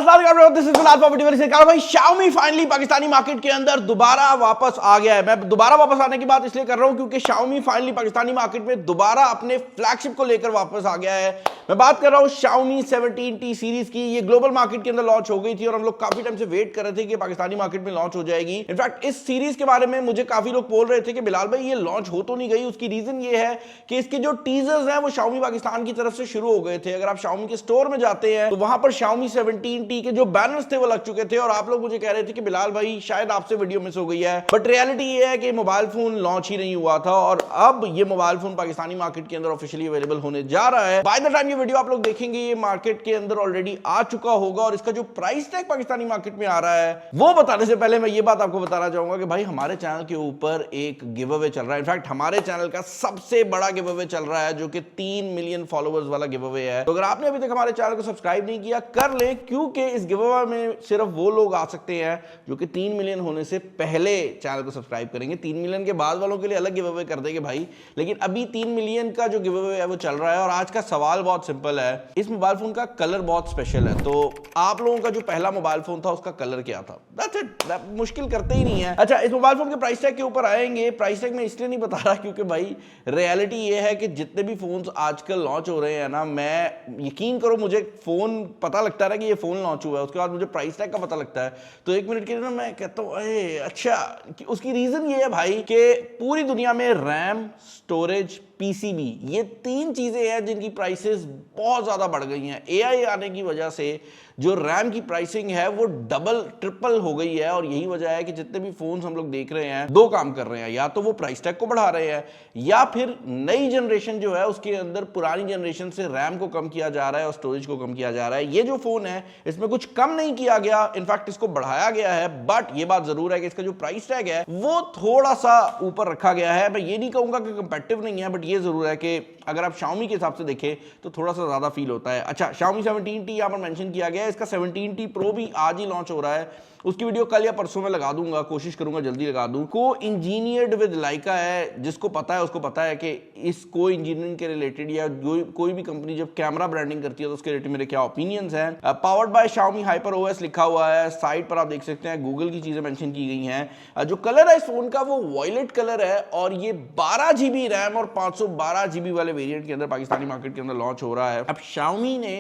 भाई Xiaomi finally Pakistani market के अंदर दोबारा वापस आ गया है। मैं दोबारा वापस आने की बात इसलिए कर रहा हूं क्योंकि Xiaomi फाइनली पाकिस्तानी मार्केट में दोबारा अपने फ्लैगशिप को लेकर वापस आ गया है। मैं बात कर रहा हूं Xiaomi 17T सीरीज की। ये ग्लोबल मार्केट के अंदर लॉन्च हो गई थी और हम लोग काफी टाइम से वेट कर रहे थे कि पाकिस्तानी मार्केट में लॉन्च हो जाएगी। इनफैक्ट इस सीरीज के बारे में मुझे काफी लोग बोल रहे थे कि बिलाल भाई ये लॉन्च हो तो नहीं गई। उसकी रीजन ये है कि इसके जो टीजर्स हैं वो Xiaomi पाकिस्तान की तरफ से शुरू हो गए थे। अगर आप Xiaomi के स्टोर में जाते हैं तो वहां पर Xiaomi 17T के जो बैनर्स थे वो लग चुके थे और आप लोग मुझे कह रहे थे कि बिलाल भाई शायद आपसे वीडियो मिस हो गई है। बट रियलिटी ये है कि मोबाइल फोन लॉन्च ही नहीं हुआ था और अब ये मोबाइल फोन पाकिस्तानी मार्केट के अंदर ऑफिशियली अवेलेबल होने जा रहा है। बाय द टाइम ये वीडियो आप लोग देखेंगे ये मार्केट के अंदर ऑलरेडी आ चुका होगा और इसका जो प्राइस टैग पाकिस्तानी मार्केट में आ रहा है वो बताने से पहले मैं ये बात आपको बताना चाहूंगा कि भाई हमारे चैनल के ऊपर एक गिव अवे चल रहा है। इनफैक्ट हमारे चैनल का सबसे बड़ा गिव अवे चल रहा है जो कि 3 मिलियन फॉलोअर्स वाला गिव अवे है। तो अगर आपने अभी तक हमारे चैनल को सब्सक्राइब नहीं किया कर ले, क्योंकि इस गिव अवे में सिर्फ वो लोग आ सकते हैं जो कि 3 मिलियन होने से पहले चैनल को सब्सक्राइब करेंगे। 3 मिलियन के बाद वालों के लिए अलग गिव अवे कर देंगे भाई, लेकिन अभी 3 मिलियन का जो गिव अवे है वो चल रहा है। और आज का सवाल बहुत सिंपल है, इस मोबाइल फोन का कलर बहुत स्पेशल है। तो आप लोगों का जो पहला मोबाइल फोन था उसका कलर क्या था? दैट्स इट, मुश्किल करते ही नहीं है। अच्छा, इस मोबाइल फोन के प्राइस टैग के ऊपर आएंगे। प्राइस टैग मैं इसलिए नहीं बता रहा क्योंकि भाई रियलिटी ये है कि जितने भी फोन्स आजकल लॉन्च हो रहे हैं ना, मैं यकीन करो मुझे फोन पता लगता है कि ये फोन लॉन्च हुआ है, उसके बाद मुझे प्राइस टैग का पता लगता है तो 1 मिनट के लिए ना मैं कहता हूँ अरे अच्छा। उसकी रीजन ये है भाई कि पूरी दुनिया में रैम, स्टोरेज, पीसीबी ये 3 चीजें हैं जिनकी प्राइसेस बहुत ज्यादा बढ़ गई हैं। एआई आने की वजह से जो रैम की प्राइसिंग है वो डबल ट्रिपल हो गई है और यही वजह है कि जितने भी फोन्स हम लोग देख रहे हैं 2 काम कर रहे हैं, या तो वो प्राइस टैग को बढ़ा रहे हैं या फिर नई जनरेशन जो है उसके अंदर पुरानी जनरेशन से रैम को कम किया जा रहा है और स्टोरेज को कम किया जा रहा है। ये जो फोन है इसमें कुछ कम नहीं किया गया, इनफैक्ट इसको बढ़ाया गया है। बट ये बात जरूर है कि इसका जो प्राइस टैग है वो थोड़ा सा ऊपर रखा गया है। मैं ये नहीं कहूंगा कि कंपेटिटिव नहीं है, बट ये जरूर है कि अगर आप Xiaomi के हिसाब से देखें तो थोड़ा सा ज्यादा फील होता है। अच्छा, Xiaomi 17T यहां पर मेंशन किया गया है, इसका 17T Pro भी आज ही लॉन्च हो रहा है। उसकी वीडियो कल या परसों में लगा दूंगा, कोशिश करूंगा जल्दी लगा दूं। को इंजीनियर्ड विद लाइका है, जिसको पता है उसको पता है कि इस को इंजीनियरिंग के रिलेटेड या कोई भी कंपनी जब कैमरा ब्रांडिंग करती है तो उसके रिलेटेड मेरे क्या ओपिनियंस हैं। Powered by Xiaomi Hyper OS लिखा हुआ है, साइट पर आप देख सकते हैं गूगल की चीजें मेंशन की गई हैं। जो कलर है इस फोन का वो वॉयलेट कलर है और ये 12 GB रैम और 512 GB वाले वेरिएंट के अंदर पाकिस्तानी मार्केट के अंदर लॉन्च हो रहा है। अब Xiaomi ने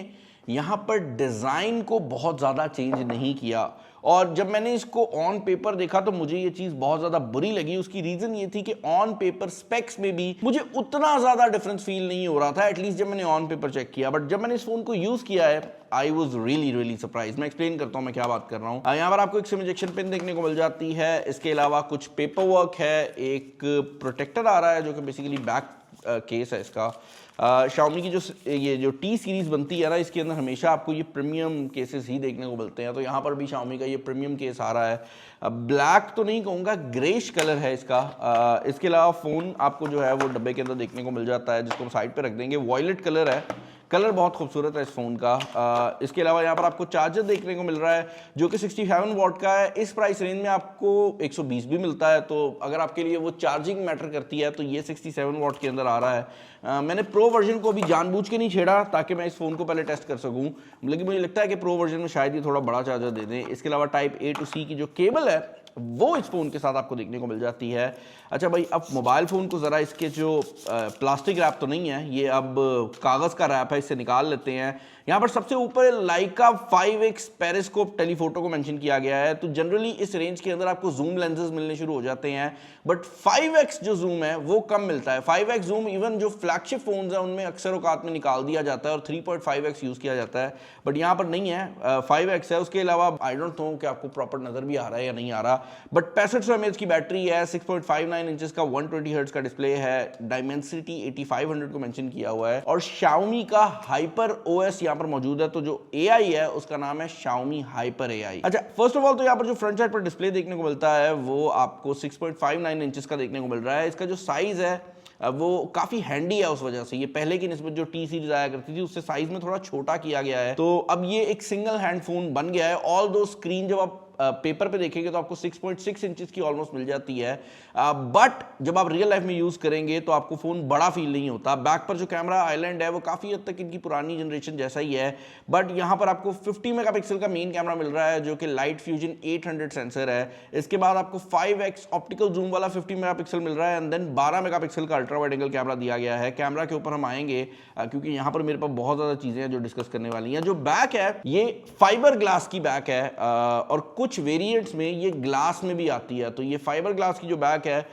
यहां पर डिजाइन को बहुत ज्यादा चेंज नहीं किया और जब मैंने इसको ऑन पेपर देखा तो मुझे ये चीज बहुत ज्यादा बुरी लगी। उसकी रीजन ये थी कि ऑन पेपर स्पेक्स में भी मुझे उतना ज्यादा डिफरेंस फील नहीं हो रहा था, एटलीस्ट जब मैंने ऑन पेपर चेक किया। बट जब मैंने इस फोन को यूज किया है आई वॉज रियली सरप्राइज। मैं एक्सप्लेन करता हूं मैं क्या बात कर रहा हूं। यहाँ पर आपको एक सिम इजेक्शन पिन देखने को मिल जाती है, इसके अलावा कुछ पेपर वर्क है, एक प्रोटेक्टर आ रहा है जो कि बेसिकली बैक केस है इसका। Xiaomi की ये जो T सीरीज बनती है ना, इसके अंदर हमेशा आपको ये प्रीमियम केसेस ही देखने को मिलते हैं, तो यहाँ पर भी Xiaomi का ये प्रीमियम केस आ रहा है। ब्लैक तो नहीं कहूँगा, ग्रेश कलर है इसका। इसके अलावा फ़ोन आपको जो है वो डब्बे के अंदर देखने को मिल जाता है, जिसको हम साइड पे रख देंगे। वॉयलेट कलर है, कलर बहुत खूबसूरत है इस फोन का। इसके अलावा यहाँ पर आपको चार्जर देखने को मिल रहा है जो कि 67 वॉट का है। इस प्राइस रेंज में आपको 120 भी मिलता है, तो अगर आपके लिए वो चार्जिंग मैटर करती है तो ये 67 वॉट के अंदर आ रहा है। मैंने प्रो वर्जन को भी जानबूझ के नहीं छेड़ा ताकि मैं इस फोन को पहले टेस्ट कर सकूं, लेकिन मुझे लगता है कि प्रो वर्जन में शायद ये थोड़ा बड़ा चार्जर दे दें। इसके अलावा टाइप A to C की जो केबल है वो इस फोन के साथ आपको देखने को मिल जाती है। अच्छा भाई, अब मोबाइल फोन को जरा इसके जो प्लास्टिक रैप तो नहीं है, ये अब कागज का रैप है, इससे निकाल लेते हैं। यहाँ पर सबसे ऊपर लाइका 5x पेरिस्कोप टेलीफोटो को मेंशन किया गया है। तो जनरली इस रेंज के अंदर आपको जूम लेंसेज मिलने शुरू हो जाते हैं, बट 5x जो जूम है वो कम मिलता है। 5x जूम इवन जो फ्लैगशिप फोन्स हैं उनमें अक्सर औकात में निकाल दिया जाता है और 3.5x यूज किया जाता है, बट यहाँ पर नहीं है, 5x है। उसके अलावा आई डोंट नो कि आपको प्रॉपर नजर भी आ रहा है या नहीं आ रहा, बट 6500 mAh की बैटरी है, 6.59 इंचेस का 120 हर्ट्ज का डिस्प्ले है, डायमेंसिटी 8500 को मेंशन किया हुआ है और Xiaomi का हाइपर OS यहाँ पर मौजूद है। तो जो AI है उसका नाम है Xiaomi Hyper AI। अच्छा, फर्स्ट ऑफ ऑल तो यहाँ पर जो फ्रंट साइड पर डिस्प्ले देखने को मिलता है वो आपको 6.59 इंचेस का देखने को मिल रहा है। इसका जो साइज है वो काफी हैंडी है, उस वजह से ये पहले की निस्बत जो T सीरीज आया करती थी उससे साइज में थोड़ा छोटा किया गया है। तो अब ये एक सिंगल हैंड फोन बन गया है। ऑल दो स्क्रीन जब आप पेपर पे देखेंगे तो आपको 6.6 इंचेस की ऑलमोस्ट मिल जाती है, बट जब आप रियल लाइफ में यूज करेंगे तो आपको फोन बड़ा फील नहीं होता। बैक पर जो कैमरा आइलैंड है वो काफी हद तक इनकी पुरानी जनरेशन जैसा ही है, बट यहाँ पर आपको 50 मेगापिक्सल का मेन कैमरा मिल रहा है जो कि लाइट फ्यूजन 800 सेंसर है। इसके बाद आपको 5x ऑप्टिकल जूम वाला 50 मेगापिक्सल मिल रहा है एंड देन 12 मेगापिक्सल का अल्ट्रा वाइड एंगल कैमरा दिया गया है। कैमरा के ऊपर हम आएंगे क्योंकि यहाँ पर मेरे पास बहुत ज्यादा चीजें हैं जो डिस्कस करने वाली हैं। जो बैक है ये फाइबर ग्लास की बैक है और कुछ वेरिएंट्स में ये ग्लास में भी आती है। तो ये फाइबर ग्लास की जो बैक है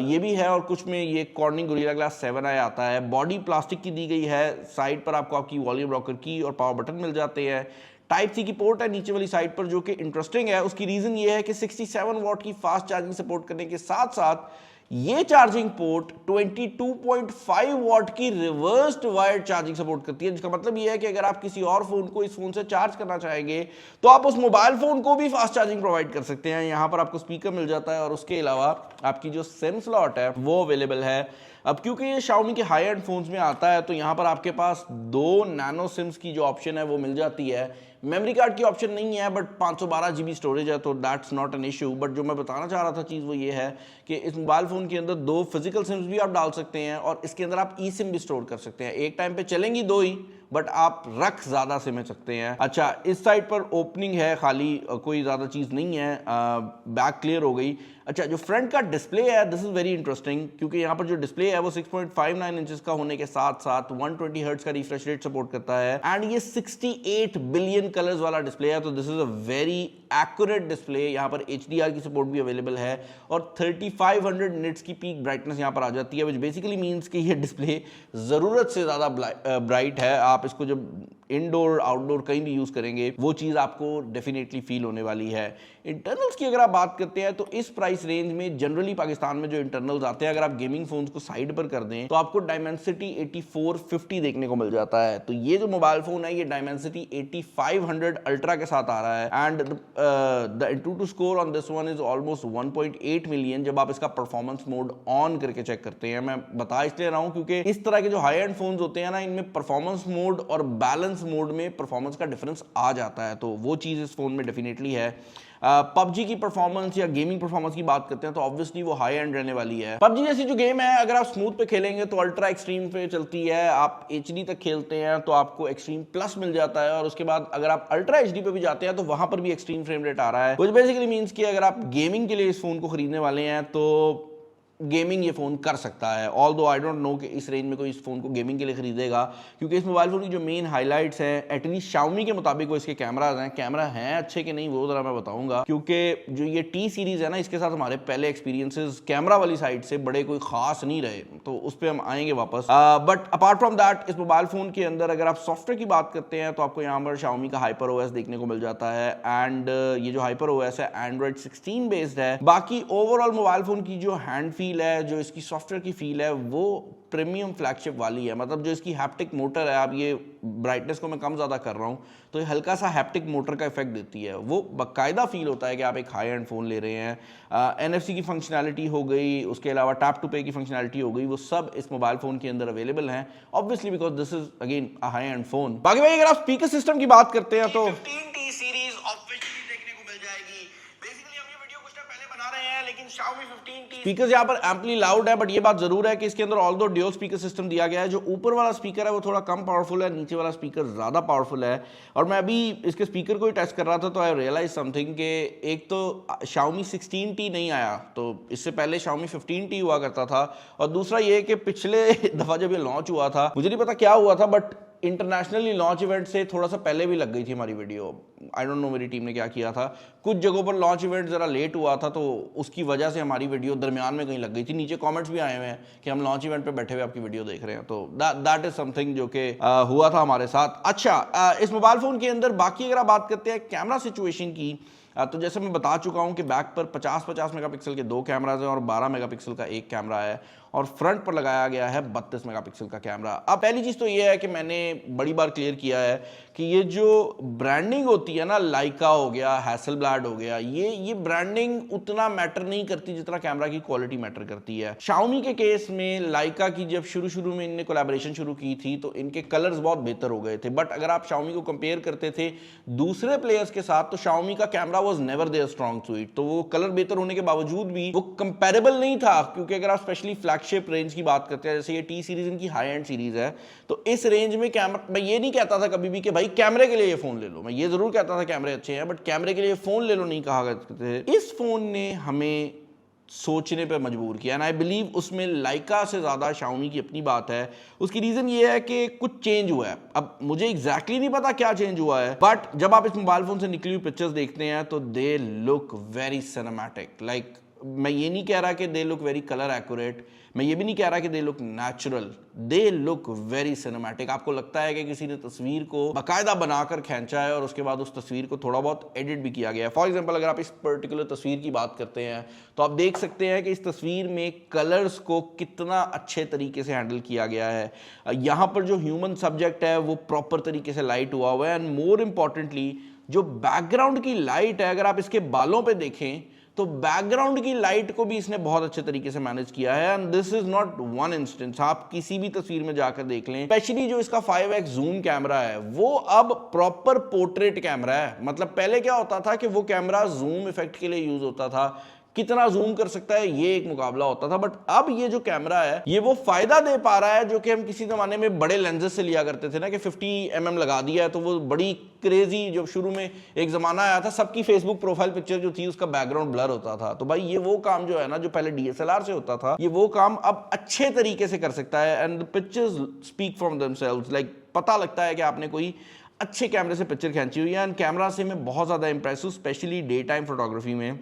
ये भी है और कुछ में ये कॉर्निंग गोरिल्ला ग्लास 7i आता है। बॉडी प्लास्टिक की दी गई है, साइड पर आपको आपकी वॉल्यूम रॉकर की और पावर बटन मिल जाते हैं। टाइप सी की पोर्ट है नीचे वाली साइड पर जो कि इंटरेस्टिंग है। उसकी रीजन ये है कि 67 वॉट की फास्ट चार्जिंग सपोर्ट करने के साथ साथ ये चार्जिंग पोर्ट 22.5 वॉट की रिवर्स्ड वायर्ड चार्जिंग सपोर्ट करती है, जिसका मतलब ये है कि अगर आप किसी और फोन को इस फोन से चार्ज करना चाहेंगे तो आप उस मोबाइल फोन को भी फास्ट चार्जिंग प्रोवाइड कर सकते हैं। यहां पर आपको स्पीकर मिल जाता है और उसके अलावा आपकी जो सिम स्लॉट है वो अवेलेबल है। अब क्योंकि ये Xiaomi के हाई एंड फोन्स में आता है तो यहाँ पर आपके पास 2 नैनो सिम्स की जो ऑप्शन है वो मिल जाती है। मेमोरी कार्ड की ऑप्शन नहीं है बट 512 GB स्टोरेज है तो that's not an issue. But जो मैं बताना चाह रहा था चीज़ वो ये है कि इस मोबाइल फ़ोन के अंदर 2 फिजिकल सिम्स भी आप डाल सकते हैं और इसके अंदर आप ई सिम भी स्टोर कर सकते हैं। एक टाइम पे चलेंगी 2 ही बट आप रख ज़्यादा सिमें सकते हैं। अच्छा, इस साइड पर ओपनिंग है खाली, कोई ज़्यादा चीज़ नहीं है। बैक क्लियर हो गई। अच्छा, जो फ्रंट का डिस्प्ले है दिस इज़ वेरी इंटरेस्टिंग क्योंकि यहाँ पर जो डिस्प्ले है वो 6.59 इंचेस का होने के साथ साथ 120 हर्ट्ज का रिफ्रेश रेट सपोर्ट करता है एंड ये 68 बिलियन कलर्स वाला डिस्प्ले है। तो this is a very accurate display. यहाँ पर HDR की सपोर्ट भी अवेलेबल है और 3500 निट्स की पीक ब्राइटनेस यहाँ पर आ जाती है, विच बेसिकली मीन्स कि ये डिस्प्ले ज़रूरत से ज़्यादा ब्राइट है। आप इसको जब इंडोर आउटडोर कहीं भी यूज़ करेंगे वो चीज़ आपको डेफिनेटली फील होने वाली है। इंटरनल्स की अगर आप बात करते हैं तो इस प्राइस रेंज में जनरली पाकिस्तान में जो इंटरनल्स आते हैं, अगर आप गेमिंग फोन्स को साइड पर कर दें तो आपको डायमेंसिटी 8450 देखने को मिल जाता है। तो ये जो मोबाइल फोन है ये डायमेंसिटी 8500 अल्ट्रा के साथ आ रहा है and the AnTuTu score on this one is almost 1.8 million जब आप इसका परफॉर्मेंस मोड ऑन करके चेक करते हैं। मैं बता इसलिए रहा हूं क्योंकि इस तरह के जो हाई एंड फोन्स होते हैं ना, इनमें परफॉर्मेंस मोड और बैलेंस मोड में परफॉर्मेंस का डिफरेंस आ जाता है, तो वो चीज़ इस फोन में डेफिनेटली है। पबजी की परफॉर्मेंस या गेमिंग परफॉर्मेंस की बात करते हैं तो ऑब्वियसली वो हाई एंड रहने वाली है। पबजी जैसी जो गेम है अगर आप स्मूथ पे खेलेंगे तो अल्ट्रा एक्सट्रीम पे चलती है, आप HD तक खेलते हैं तो आपको एक्सट्रीम प्लस मिल जाता है और उसके बाद अगर आप अल्ट्रा HD पे भी जाते हैं तो वहां पर भी एक्सट्रीम फ्रेम रेट आ रहा है, व्हिच बेसिकली मींस कि अगर आप गेमिंग के लिए इस फोन को खरीदने वाले हैं तो गेमिंग ये फ़ोन कर सकता है। ऑल दो आई डोंट नो कि इस रेंज में कोई इस फ़ोन को गेमिंग के लिए खरीदेगा क्योंकि इस मोबाइल फ़ोन की जो मेन हाइलाइट्स हैं एटलीस्ट Xiaomi के मुताबिक वो इसके कैमराज हैं। कैमरा हैं अच्छे कि नहीं वो ज़रा मैं बताऊंगा क्योंकि जो ये T सीरीज़ है ना इसके साथ हमारे पहले एक्सपीरियंसेस कैमरा वाली साइड से बड़े कोई ख़ास नहीं रहे, तो उस पर हम आएंगे वापस। बट अपार्ट फ्रॉम दैट इस मोबाइल फ़ोन के अंदर अगर आप सॉफ्टवेयर की बात करते हैं तो आपको यहाँ पर Xiaomi का HyperOS देखने को मिल जाता है एंड ये जो HyperOS है Android 16 बेस्ड है। बाकी ओवरऑल मोबाइल फ़ोन की जो हैंड फील है, जो इसकी सॉफ्टवेयर की फील है वो प्रीमियम फ्लैगशिप वाली है। मतलब जो इसकी हैप्टिक मोटर है, आप ये ब्राइटनेस को मैं कम ज़्यादा कर रहा हूँ तो ये हल्का सा हैप्टिक मोटर का इफेक्ट देती है, वो बाकायदा फील होता है कि आप एक हाई एंड फ़ोन ले रहे हैं। NFC की फंक्शनैलिटी हो गई, उसके अलावा टैप टू पे की फंक्शनैलिटी हो गई, वो सब इस मोबाइल फ़ोन के अंदर अवेलेबल हैं obviously because this is again a high and phone. बाकी भाई अगर आप स्पीकर सिस्टम की बात करते हैं तो 15T सीरीज ऑब्वियसली देखने को मिल जाएगी। बेसिकली हम ये वीडियो कुछ टाइम पहले बना रहे हैं लेकिन Xiaomi 15T स्पीकर्स यहाँ पर एम्पली लाउड है, बट ये बात जरूर है कि इसके अंदर ऑल दो ड्यूल स्पीकर सिस्टम दिया गया है। जो ऊपर वाला स्पीकर है वो थोड़ा कम पावरफुल है, नीचे वाला स्पीकर ज़्यादा पावरफुल है। और मैं अभी इसके स्पीकर को ही टेस्ट कर रहा था तो आई रियलाइज समथिंग कि एक तो Xiaomi 16T नहीं आया, तो इससे पहले Xiaomi 15T हुआ करता था, और दूसरा ये कि पिछले दफ़ा जब ये लॉन्च हुआ था मुझे नहीं पता क्या हुआ था बट इंटरनेशनली लॉन्च इवेंट से थोड़ा सा पहले भी लग गई थी हमारी वीडियो। आई डोंट नो मेरी टीम ने क्या किया था, कुछ जगहों पर लॉन्च इवेंट ज़रा लेट हुआ था तो उसकी वजह से हमारी वीडियो दरमियान में कहीं लग गई थी। नीचे कमेंट्स भी आए हुए हैं कि हम लॉन्च इवेंट पे बैठे हुए आपकी वीडियो देख रहे हैं, तो दैट इज समथिंग जो कि हुआ था हमारे साथ। अच्छा, इस मोबाइल फ़ोन के अंदर बाकी अगर आप बात करते हैं कैमरा सिचुएशन की तो जैसे मैं बता चुका हूं कि बैक पर 50 मेगापिक्सल के 2 कैमराज हैं और 12 मेगापिक्सल का एक कैमरा है, और फ्रंट पर लगाया गया है 32 मेगापिक्सल का कैमरा। अब पहली चीज़ तो ये है कि मैंने बड़ी बार क्लियर किया है कि ये जो ब्रांडिंग होती है ना, लाइका हो गया, हैसलब्लैड हो गया, ये ब्रांडिंग उतना मैटर नहीं करती जितना कैमरा की क्वालिटी मैटर करती है। Xiaomi के केस में लाइका की जब शुरू में इनने कोलैबोरेशन शुरू की थी तो इनके कलर्स बहुत बेहतर हो गए थे, बट अगर आप Xiaomi को कंपेयर करते थे दूसरे प्लेयर्स के साथ तो Xiaomi का camera was never there strong suit, तो वो कलर बेहतर होने के बावजूद भी वो कंपेरेबल नहीं था, क्योंकि अगर आप स्पेशली फ्लैगशिप रेंज की बात करते हैं, जैसे ये टी सीरीज इनकी हाई एंड सीरीज है, तो इस रेंज में कैमरा, मैं ये नहीं कहता था कभी भी कि भाई कैमरे के लिए ये फोन ले लो, मैं ये जरूर कहता था कैमरे अच्छे हैं, बट कैमरे के लिए फोन ले लो नहीं कहा करते थे। इस फोन ने हमें सोचने पे मजबूर किया, एंड आई बिलीव उसमें लाइका से ज़्यादा शाओमी की अपनी बात है। उसकी रीज़न ये है कि कुछ चेंज हुआ है। अब मुझे एग्जैक्टली नहीं पता क्या चेंज हुआ है, बट जब आप इस मोबाइल फ़ोन से निकली हुई पिक्चर्स देखते हैं तो they look very cinematic. Like मैं ये नहीं कह रहा कि they look very colour accurate, मैं ये भी नहीं कह रहा कि they look natural, they look very cinematic. आपको लगता है कि किसी ने तस्वीर को बाकायदा बनाकर खींचा है और उसके बाद उस तस्वीर को थोड़ा बहुत एडिट भी किया गया है। फॉर एग्जांपल अगर आप इस पर्टिकुलर तस्वीर की बात करते हैं तो आप देख सकते हैं कि इस तस्वीर में कलर्स को कितना अच्छे तरीके से हैंडल किया गया है। यहाँ पर जो ह्यूमन सब्जेक्ट है वो प्रॉपर तरीके से लाइट हुआ हुआ है, एंड मोर इम्पॉर्टेंटली जो बैकग्राउंड की लाइट है, अगर आप इसके बालों पर देखें तो बैकग्राउंड की लाइट को भी इसने बहुत अच्छे तरीके से मैनेज किया है, and this is not one instance. आप किसी भी तस्वीर में जाकर देख लें, स्पेशली जो इसका 5x जूम कैमरा है वो अब प्रॉपर पोर्ट्रेट कैमरा है। मतलब पहले क्या होता था कि वो कैमरा जूम इफेक्ट के लिए यूज होता था, कितना जूम कर सकता है ये एक मुकाबला होता था, बट अब ये जो कैमरा है ये वो फायदा दे पा रहा है जो कि हम किसी जमाने में बड़े लेंसेज से लिया करते थे ना, कि 50 mm लगा दिया है तो वो बड़ी क्रेजी, जो शुरू में एक जमाना आया था सबकी फेसबुक प्रोफाइल पिक्चर जो थी उसका बैकग्राउंड ब्लर होता था। तो भाई ये वो काम जो है ना, जो पहले DSLR से होता था, ये वो काम अब अच्छे तरीके से कर सकता है, and the pictures speak from themselves. Like पता लगता है कि आपने कोई अच्छे कैमरे से पिक्चर खींची हुई है, एंड कैमरा से मैं बहुत ज़्यादा इंप्रेस हूँ, स्पेशली डे टाइम फोटोग्राफी में।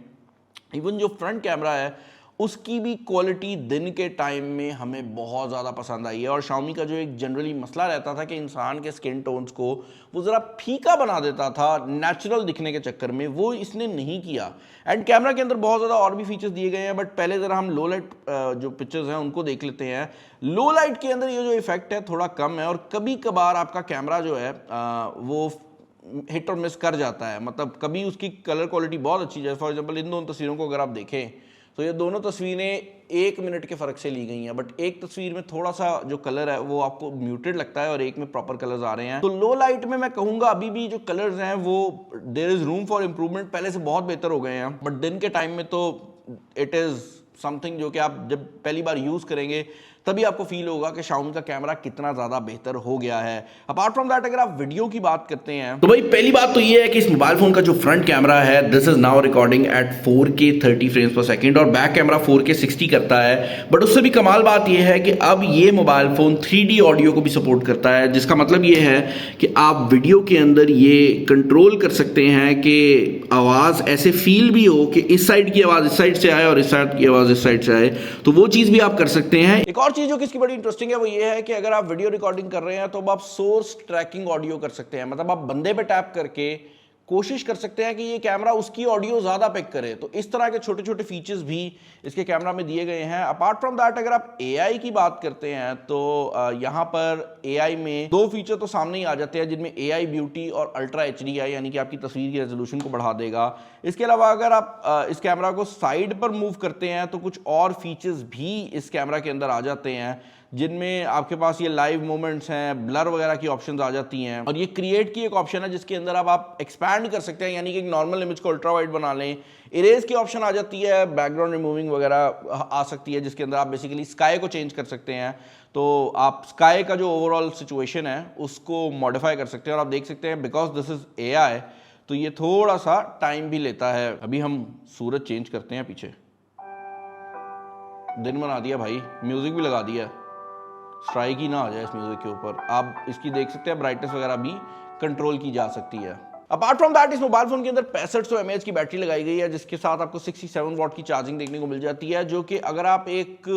इवन जो फ्रंट कैमरा है उसकी भी क्वालिटी दिन के टाइम में हमें बहुत ज़्यादा पसंद आई है। और शाओमी का जो एक जनरली मसला रहता था कि इंसान के स्किन टोन्स को वो ज़रा फीका बना देता था नेचुरल दिखने के चक्कर में, वो इसने नहीं किया। एंड कैमरा के अंदर बहुत ज़्यादा और भी फीचर्स दिए गए हैं, बट पहले ज़रा हम लो लाइट जो पिक्चर्स हैं उनको देख लेते हैं। लो लाइट के अंदर ये जो इफेक्ट है थोड़ा कम है, और कभी कभार आपका कैमरा जो है वो हिट और मिस कर जाता है। मतलब कभी उसकी कलर क्वालिटी बहुत अच्छी है। फॉर एग्जांपल इन दोनों तस्वीरों को अगर आप देखें तो ये दोनों तस्वीरें 1 मिनट के फ़र्क से ली गई हैं, बट एक तस्वीर में थोड़ा सा जो कलर है वो आपको म्यूटेड लगता है और एक में प्रॉपर कलर्स आ रहे हैं। तो लो लाइट में मैं कहूँगा अभी भी जो कलर्स हैं वो there is room for improvement, पहले से बहुत बेहतर हो गए हैं, बट दिन के टाइम में तो इट इज़ समथिंग जो कि आप जब पहली बार यूज़ करेंगे तभी आपको फील होगा कि शाओमी का कैमरा कितना ज़्यादा बेहतर हो गया है। अपार्ट फ्रॉम दैट अगर आप वीडियो की बात करते हैं तो भाई पहली बात तो ये है कि इस मोबाइल फोन का जो फ्रंट कैमरा है this is now recording at 4K 30 frames पर सेकंड, और बैक कैमरा 4K 60 करता है। बट उससे भी कमाल बात यह है कि अब ये मोबाइल फोन 3D ऑडियो को भी सपोर्ट करता है, जिसका मतलब ये है कि आप वीडियो के अंदर ये कंट्रोल कर सकते हैं कि आवाज़ ऐसे फील भी हो कि इस साइड की आवाज़ इस साइड से आए और इस साइड की आवाज़ इस साइड से आए, तो वो चीज़ भी आप कर सकते हैं। एक और चीज़ जो किसकी बड़ी इंटरेस्टिंग है वो ये है कि अगर आप वीडियो रिकॉर्डिंग कर रहे हैं तो आप सोर्स ट्रैकिंग ऑडियो कर सकते हैं। मतलब आप बंदे पे टैप करके कोशिश कर सकते हैं कि ये कैमरा उसकी ऑडियो ज़्यादा पिक करे। तो इस तरह के छोटे छोटे फीचर्स भी इसके कैमरा में दिए गए हैं। अपार्ट फ्रॉम दैट अगर आप AI की बात करते हैं तो यहाँ पर AI में 2 फीचर तो सामने ही आ जाते हैं, जिनमें AI ब्यूटी और अल्ट्रा HDI यानी कि आपकी तस्वीर की रेजोल्यूशन को बढ़ा देगा। इसके अलावा अगर आप इस कैमरा को साइड पर मूव करते हैं तो कुछ और फीचर्स भी इस कैमरा के अंदर आ जाते हैं, जिनमें आपके पास ये लाइव मोमेंट्स हैं, ब्लर वगैरह की ऑप्शंस आ जाती हैं, और ये क्रिएट की एक ऑप्शन है जिसके अंदर अब आप एक्सपैंड कर सकते हैं, यानी कि एक नॉर्मल इमेज को अल्ट्रा वाइड बना लें। इरेज की ऑप्शन आ जाती है, बैकग्राउंड रिमूविंग वगैरह आ सकती है, जिसके अंदर आप बेसिकली स्काई को चेंज कर सकते हैं। तो आप स्काई का जो ओवरऑल सिचुएशन है उसको मॉडिफाई कर सकते हैं, और आप देख सकते हैं बिकॉज दिस इज AI तो ये थोड़ा सा टाइम भी लेता है। अभी हम सूरज चेंज करते हैं, पीछे दिन बना दिया भाई, म्यूजिक भी लगा दिया, स्ट्राइक ही ना आ जाए इस म्यूजिक के ऊपर। आप इसकी देख सकते हैं ब्राइटनेस वगैरह भी कंट्रोल की जा सकती है। अपार्ट फ्रॉम दैट इस मोबाइल फोन के अंदर 6500 mAh की बैटरी लगाई गई है, जिसके साथ आपको 67 वाट की चार्जिंग देखने को मिल जाती है, जो कि अगर आप एक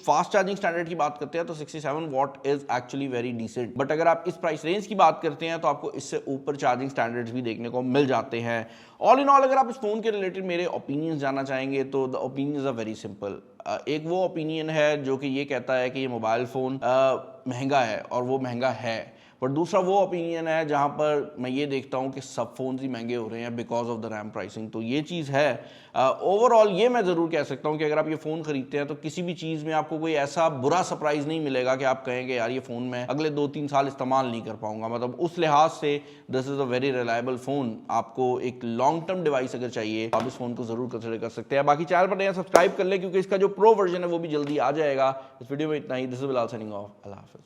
फास्ट चार्जिंग स्टैंडर्ड की बात करते हैं तो 67 watt is actually very decent. But अगर आप इस प्राइस रेंज की बात करते हैं तो आपको इससे ऊपर चार्जिंग स्टैंडर्ड्स भी देखने को मिल जाते हैं। ऑल इन ऑल अगर आप इस फोन के रिलेटेड मेरे ओपिनियंस जानना चाहेंगे तो the opinions are very simple. एक वो ओपिनियन है जो कि ये कहता है कि ये मोबाइल फ़ोन महंगा है, और वो महंगा है, बट दूसरा वो ओपिनियन है जहाँ पर मैं ये देखता हूँ कि सब फोन ही महंगे हो रहे हैं because of the RAM pricing. तो ये चीज़ है। ओवरऑल ये मैं ज़रूर कह सकता हूँ कि अगर आप ये फ़ोन खरीदते हैं तो किसी भी चीज़ में आपको कोई ऐसा बुरा सरप्राइज़ नहीं मिलेगा कि आप कहेंगे यार ये फ़ोन मैं अगले 2-3 साल इस्तेमाल नहीं कर पाऊंगा। मतलब उस लिहाज से this is a very reliable phone. आपको एक लॉन्ग टर्म डिवाइस अगर चाहिए आप इस फ़ोन को ज़रूर कंसिडर कर सकते हैं। बाकी चैनल पर नया सब्सक्राइब कर लें क्योंकि इसका जो प्रो वर्जन है वो भी जल्दी आ जाएगा। इस वीडियो में इतना ही। This is Bilal signing off. अल्लाह हाफिज़।